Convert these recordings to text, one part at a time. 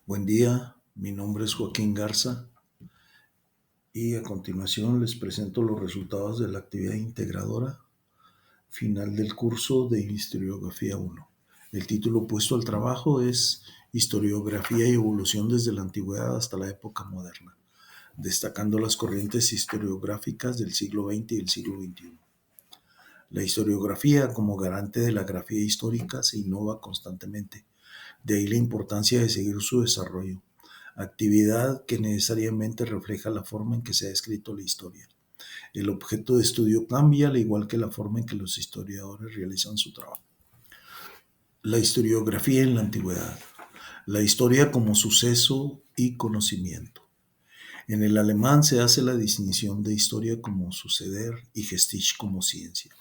Buen día, mi nombre es Joaquín Garza y a continuación les presento los resultados de la actividad integradora final del curso de Historiografía 1. El título puesto al trabajo es Historiografía y evolución desde la antigüedad hasta la época moderna, destacando las corrientes historiográficas del siglo XX y el siglo XXI. La historiografía, como garante de la grafía histórica, se innova constantemente, de ahí la importancia de seguir su desarrollo, actividad que necesariamente refleja la forma en que se ha escrito la historia. El objeto de estudio cambia, al igual que la forma en que los historiadores realizan su trabajo. La historiografía en la antigüedad. La historia como suceso y conocimiento. En el alemán se hace la distinción de historia como suceder y Geschichte como ciencia.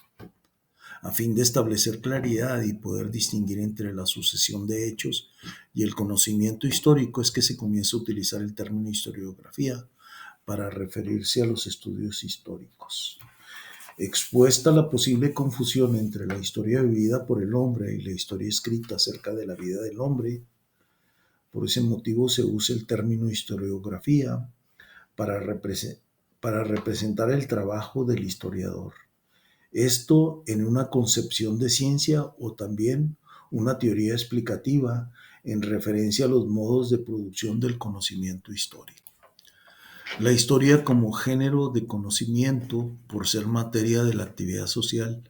A fin de establecer claridad y poder distinguir entre la sucesión de hechos y el conocimiento histórico es que se comienza a utilizar el término historiografía para referirse a los estudios históricos. Expuesta la posible confusión entre la historia vivida por el hombre y la historia escrita acerca de la vida del hombre, por ese motivo se usa el término historiografía para, representar el trabajo del historiador. Esto en una concepción de ciencia o también una teoría explicativa en referencia a los modos de producción del conocimiento histórico. La historia como género de conocimiento, por ser materia de la actividad social,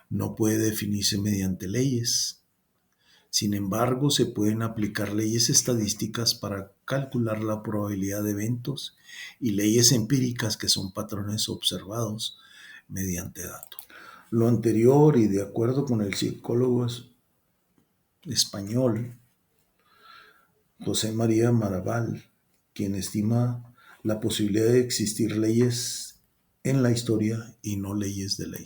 no puede definirse mediante leyes. Sin embargo, se pueden aplicar leyes estadísticas para calcular la probabilidad de eventos y leyes empíricas que son patrones observados mediante datos. Lo anterior, y de acuerdo con el psicólogo español José María Maraval, quien estima la posibilidad de existir leyes en la historia y no leyes de ley.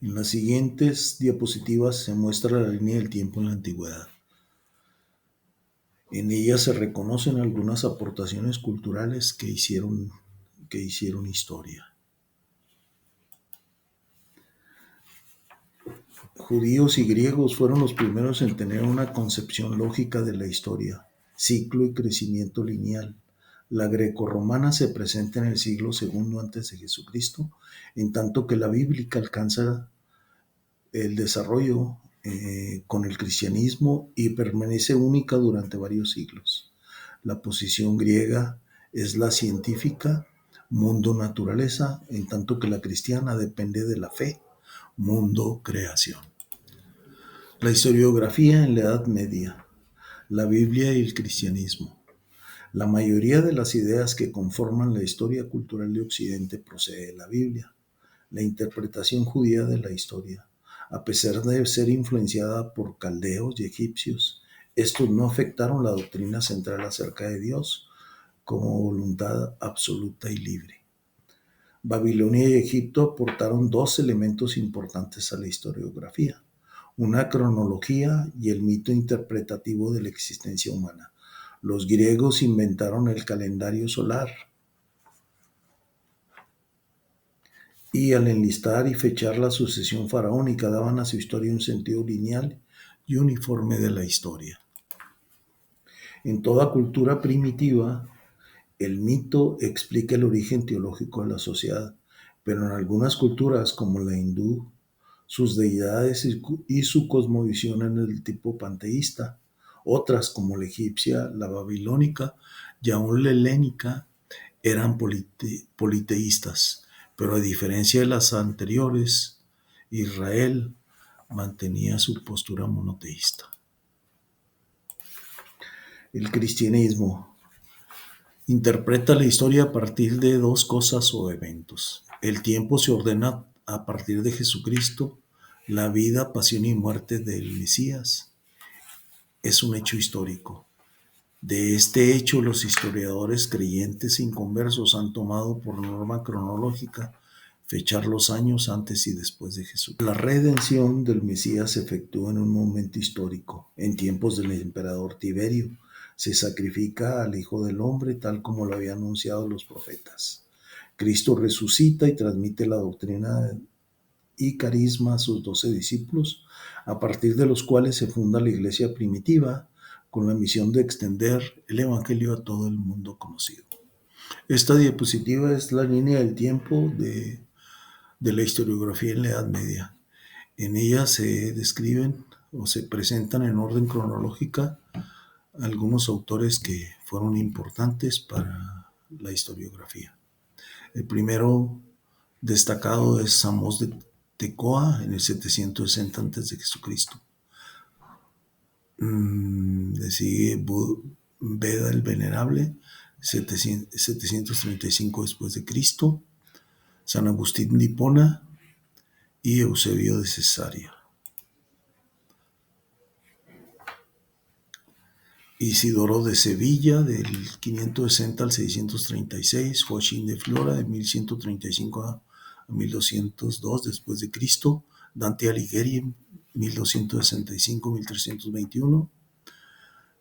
En las siguientes diapositivas se muestra la línea del tiempo en la antigüedad. En ella se reconocen algunas aportaciones culturales que hicieron historia. Judíos y griegos fueron los primeros en tener una concepción lógica de la historia, ciclo y crecimiento lineal. La grecorromana se presenta en el siglo II antes de Jesucristo, en tanto que la bíblica alcanza el desarrollo con el cristianismo y permanece única durante varios siglos. La posición griega es la científica, mundo-naturaleza, en tanto que la cristiana depende de la fe, mundo-creación. La historiografía en la Edad Media, la Biblia y el cristianismo. La mayoría de las ideas que conforman la historia cultural de Occidente procede de la Biblia. La interpretación judía de la historia, a pesar de ser influenciada por caldeos y egipcios, estos no afectaron la doctrina central acerca de Dios como voluntad absoluta y libre. Babilonia y Egipto aportaron dos elementos importantes a la historiografía: una cronología y el mito interpretativo de la existencia humana. Los griegos inventaron el calendario solar y al enlistar y fechar la sucesión faraónica daban a su historia un sentido lineal y uniforme de la historia. En toda cultura primitiva, el mito explica el origen teológico de la sociedad, pero en algunas culturas, como la hindú, sus deidades y su cosmovisión en el tipo panteísta. Otras, como la egipcia, la babilónica y aún la helénica, eran politeístas, pero a diferencia de las anteriores, Israel mantenía su postura monoteísta. El cristianismo interpreta la historia a partir de dos cosas o eventos. El tiempo se ordena a partir de Jesucristo. La vida, pasión y muerte del Mesías es un hecho histórico. De este hecho, los historiadores creyentes e inconversos han tomado por norma cronológica fechar los años antes y después de Jesús. La redención del Mesías se efectúa en un momento histórico, en tiempos del emperador Tiberio. Se sacrifica al Hijo del Hombre tal como lo habían anunciado los profetas. Cristo resucita y transmite la doctrina y carisma a sus 12 discípulos, a partir de los cuales se funda la iglesia primitiva, con la misión de extender el Evangelio a todo el mundo conocido. Esta diapositiva es la línea del tiempo de la historiografía en la Edad Media. En ella se describen o se presentan en orden cronológica algunos autores que fueron importantes para la historiografía. El primero destacado es Amós de Tecoa en el 760 a.C. Le sigue Beda el Venerable, 735 después de Cristo, San Agustín de Hipona y Eusebio de Cesarea. Isidoro de Sevilla, del 560 al 636, Joaquín de Flora, de 1135 a 1202 después de Cristo, Dante Alighieri, 1265-1321,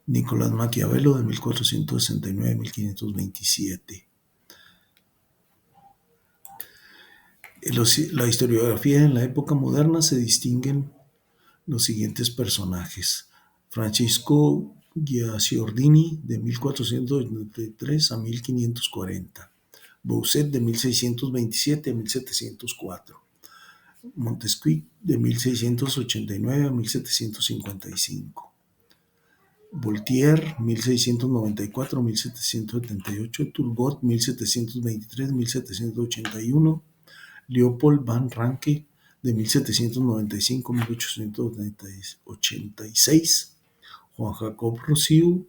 Nicolás Maquiavelo, de 1469 a 1527. La historiografía en la época moderna se distinguen los siguientes personajes: Francisco Guicciardini, de 1493 a 1540, Bossuet, de 1627 a 1704, Montesquieu, de 1689 a 1755, Voltaire, 1694 a 1778, Turgot, 1723 a 1781, Leopold van Ranke, de 1795 a 1886, Juan Jacob Rousseau,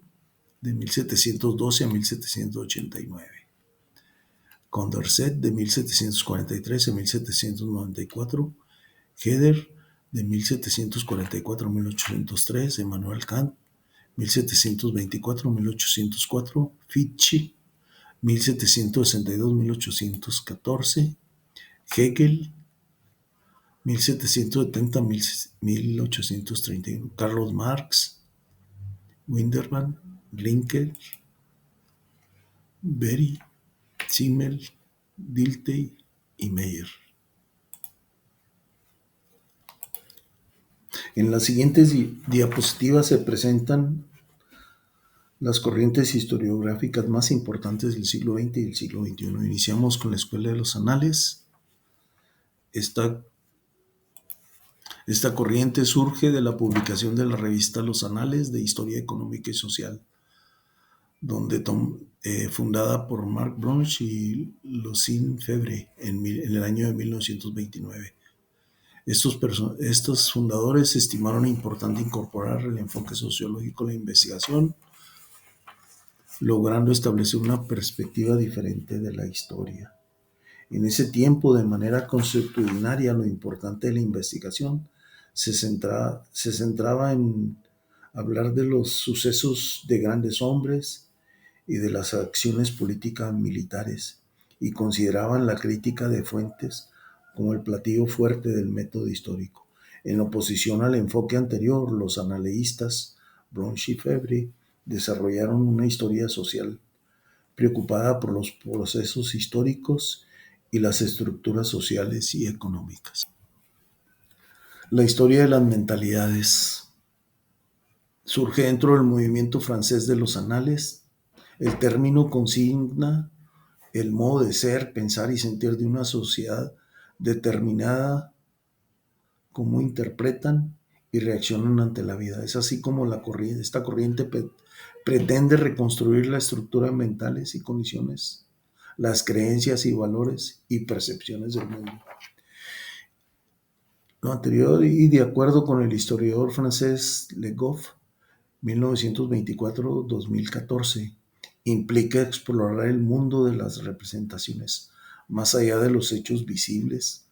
de 1712 a 1789, Condorcet, de 1743 a 1794, Herder, de 1744 a 1803, Emmanuel Kant, 1724 a 1804, Fichte, 1762 a 1814, Hegel, 1770 a 1831, Carlos Marx, Winterman, Rinkel, Berry, Simmel, Dilthey y Meyer. En las siguientes diapositivas se presentan las corrientes historiográficas más importantes del siglo XX y del siglo XXI. Iniciamos con la Escuela de los Anales. Esta corriente surge de la publicación de la revista Los Anales de Historia Económica y Social, fundada por Marc Bloch y Lucien Febvre en el año de 1929. Estos fundadores estimaron importante incorporar el enfoque sociológico a la investigación, logrando establecer una perspectiva diferente de la historia. En ese tiempo, de manera consuetudinaria, lo importante de la investigación se centraba en hablar de los sucesos de grandes hombres y de las acciones políticas militares, y consideraban la crítica de fuentes como el platillo fuerte del método histórico. En oposición al enfoque anterior, los analistas Bloch y Febvre desarrollaron una historia social preocupada por los procesos históricos y las estructuras sociales y económicas. La historia de las mentalidades surge dentro del movimiento francés de los Anales. El término consigna el modo de ser, pensar y sentir de una sociedad determinada, cómo interpretan y reaccionan ante la vida. Es así como esta corriente pretende reconstruir la estructura mentales y condiciones, las creencias y valores y percepciones del mundo. Lo anterior, y de acuerdo con el historiador francés Le Goff, 1924-2014, implica explorar el mundo de las representaciones más allá de los hechos visibles.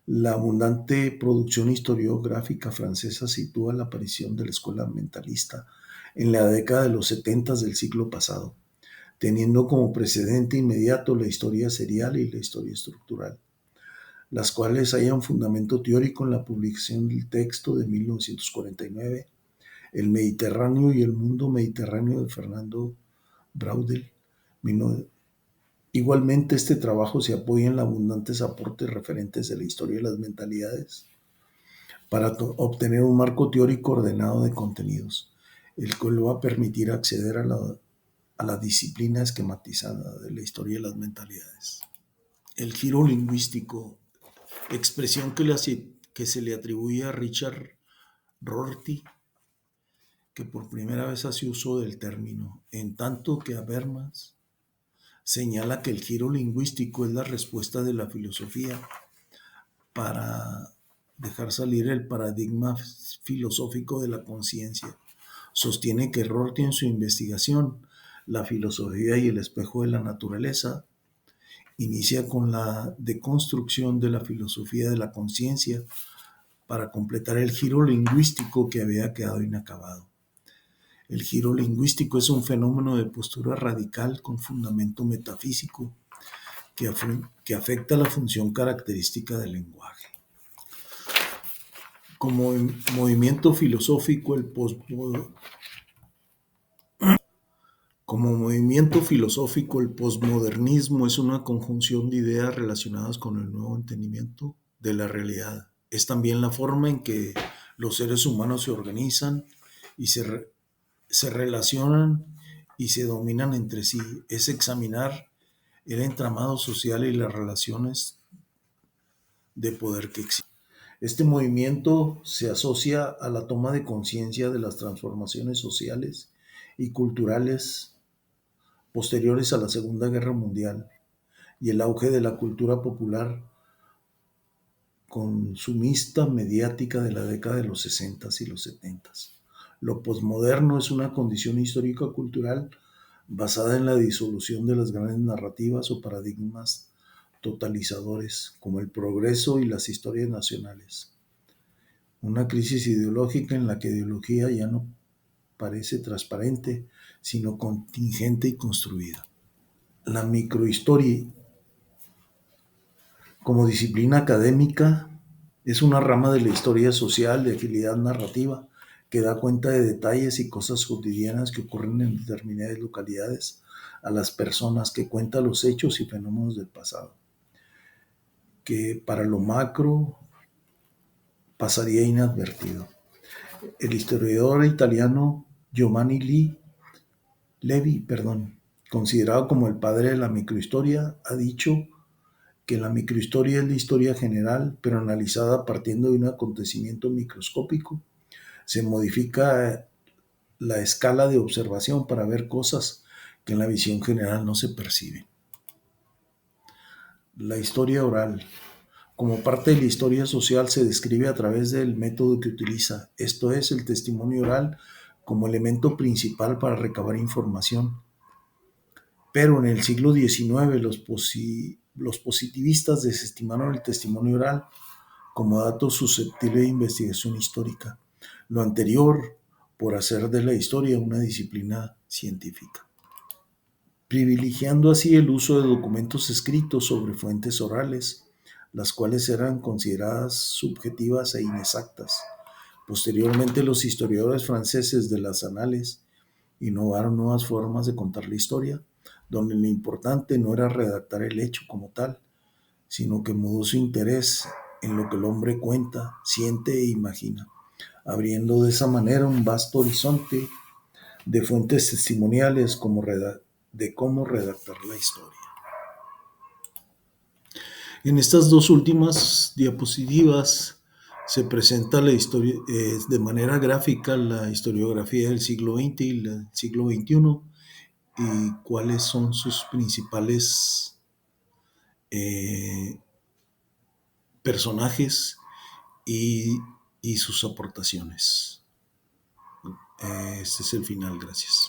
La abundante producción historiográfica francesa sitúa la aparición de la escuela mentalista en la década de los 70 del siglo pasado, teniendo como precedente inmediato la historia serial y la historia estructural, las cuales hallan fundamento teórico en la publicación del texto de 1949, El Mediterráneo y el mundo mediterráneo, de Fernando Braudel. Igualmente, este trabajo se apoya en los abundantes aportes referentes de la historia de las mentalidades para obtener un marco teórico ordenado de contenidos. el cual va a permitir acceder a la disciplina esquematizada de la historia de las mentalidades. El giro lingüístico, expresión que se le atribuye a Richard Rorty, que por primera vez hace uso del término, en tanto que Habermas señala que el giro lingüístico es la respuesta de la filosofía para dejar salir el paradigma filosófico de la conciencia. Sostiene que Rorty en su investigación, La filosofía y el espejo de la naturaleza, inicia con la deconstrucción de la filosofía de la conciencia para completar el giro lingüístico que había quedado inacabado. El giro lingüístico es un fenómeno de postura radical con fundamento metafísico que afecta la función característica del lenguaje. Como movimiento filosófico, el posmodernismo es una conjunción de ideas relacionadas con el nuevo entendimiento de la realidad. Es también la forma en que los seres humanos se organizan y se relacionan y se dominan entre sí. Es examinar el entramado social y las relaciones de poder que existen. Este movimiento se asocia a la toma de conciencia de las transformaciones sociales y culturales posteriores a la Segunda Guerra Mundial y el auge de la cultura popular consumista mediática de la década de los 60 y los 70. Lo posmoderno es una condición histórico-cultural basada en la disolución de las grandes narrativas o paradigmas totalizadores como el progreso y las historias nacionales. Una crisis ideológica en la que ideología ya no parece transparente, sino contingente y construida. La microhistoria, como disciplina académica, es una rama de la historia social de agilidad narrativa que da cuenta de detalles y cosas cotidianas que ocurren en determinadas localidades a las personas, que cuenta los hechos y fenómenos del pasado, que para lo macro pasaría inadvertido. El historiador italiano Giovanni Levi, considerado como el padre de la microhistoria, ha dicho que la microhistoria es la historia general, pero analizada partiendo de un acontecimiento microscópico. Se modifica la escala de observación para ver cosas que en la visión general no se perciben. La historia oral, como parte de la historia social, se describe a través del método que utiliza, esto es, el testimonio oral como elemento principal para recabar información. Pero en el siglo XIX los positivistas desestimaron el testimonio oral como dato susceptible de investigación histórica, lo anterior por hacer de la historia una disciplina científica, privilegiando así el uso de documentos escritos sobre fuentes orales, las cuales eran consideradas subjetivas e inexactas. Posteriormente, los historiadores franceses de las Annales innovaron nuevas formas de contar la historia, donde lo importante no era redactar el hecho como tal, sino que mudó su interés en lo que el hombre cuenta, siente e imagina, abriendo de esa manera un vasto horizonte de fuentes testimoniales de cómo redactar la historia. En estas dos últimas diapositivas se presenta la historia, de manera gráfica, la historiografía del siglo XX y del siglo XXI y cuáles son sus principales personajes y, y sus aportaciones. Este es el final, gracias.